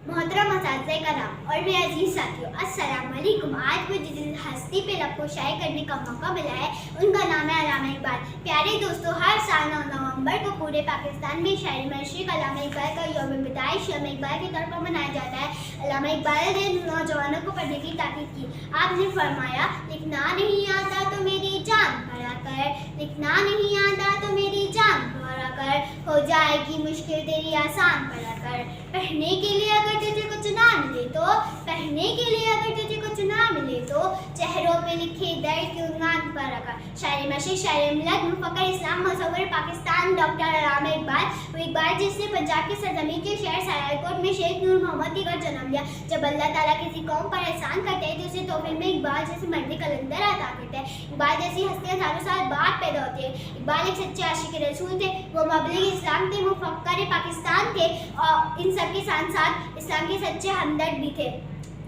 मोहतरम असातिज़े कराम और मेरे अजीज़ साथियों, अस्सलाम वालेकुम। आज मुझे जिस हस्ती पे लफ्ज़ शाये करने का मौका मिला है उनका नाम है अल्लामा इकबाल। प्यारे दोस्तों, हर साल 9 नवंबर को पूरे पाकिस्तान में शायर मशरिक़ अल्लामा इकबाल का यौम पैदाइश यौम इकबाल के तौर पर मनाया जाता है। अल्लामा इकबाल ने नौजवानों को पढ़ने की ताकीद की। आपने फरमाया, लिखना नहीं आता तो मेरी जान पढ़ा कर, लिखना नहीं आता तो मेरी जान पढ़ा कर, हो जाएगी मुश्किल तेरी आसान पढ़ा कर। पढ़ने के लिए अगर तुझे कुछ ना मिले तो, पढ़ने के लिए अगर तुझे कुछ ना मिले तो, चेहरों पे लिखे दर्द के उन्वान पर रखा। शायर मशरिक़, शायर मिलत, मुफ़क्किर इस्लाम, मुसव्विर पाकिस्तान डॉक्टर अल्लामा इकबाल। वो इकबाल जिसने पंजाब की सरजमीं के शहर सियालकोट में शेख नूर मोहम्मद के घर जन्म लिया। जब अल्लाह ताला किसी कौम पर एहसान करते हैं तो उसे तोहफे में इकबाल जैसे मर्द कलंदर अता करते हैं। इकबाल जैसी हस्तियाँ सालों साल बाद पैदा होती है। इकबाल एक सच्चे आशिक रसूल थे, वो मबलिग इस्लाम थे, मुफ़क्किर पाकिस्तान थे और इन सब के साथ साथ इस्लाम के सच्चे हमदर्द भी थे।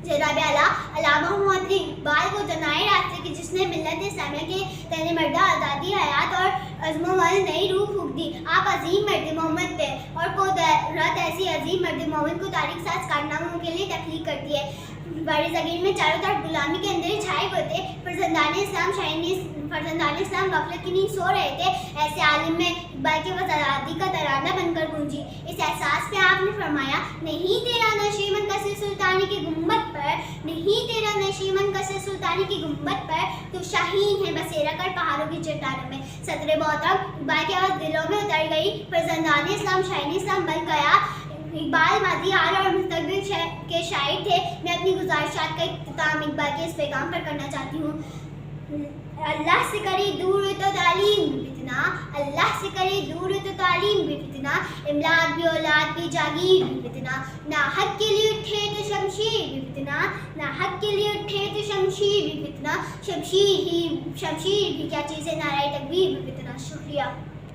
जनाब आला अल्लामा मोहम्मद इकबाल को जनाए रास्ते की जिसने मिल्लत इस्लामिया के तने मर्दा आज़ादी हयात और अज़्म वाली नई रूह फूंक दी। आप अजीम मर्द मोहम्मद थे और कुदरत ऐसी अजीम मर्द मोहम्मद को तारीख साज कारनामों के लिए तख्लीक करती है। बड़े ज़गीर में चारों तरफ गुलामी के अंदर छाए हुए थे। फरजंदाने इस्लाम गफलत की नींद सो रहे थे। ऐसे आलिम में इकबाल की आज़ादी का तराना बनकर गूंजी। इस एहसास पे आपने फरमाया, नहीं तेरा नशीमन कसे सुल्तानी की गुम्बद पर, नहीं तेरा नशीमन कसे सुल्तानी की गुम्बद पर, तो शाहीन है बसेरा कर पहाड़ों की चट्टानों में। सदर मोहतरम, इकबाल की आवाज़ दिलों में उतर गई। फरजंदाने इस्लाम शाहीन इस्लाम बन गया। इकबाल मादी, हाल और मुस्तकबिल के शायर थे। मैं अपनी गुज़ारिशात का इख्तिताम इकबाल के इस पैगाम पर करना चाहती हूँ। अल्लाह से करे दूर तो तालीम भी फितना, अल्लाह से करे दूर तो तालीम भी फितना, इमलाद भी औलाद भी जागीर भी फितना, ना हक के लिए उठे तो शमशीर भी फितना, ना हक के लिए उठे तो शमशीर भी फितना, शमशीर भी क्या चीज़ है, नाराए तकबीर भी फितना। शुक्रिया।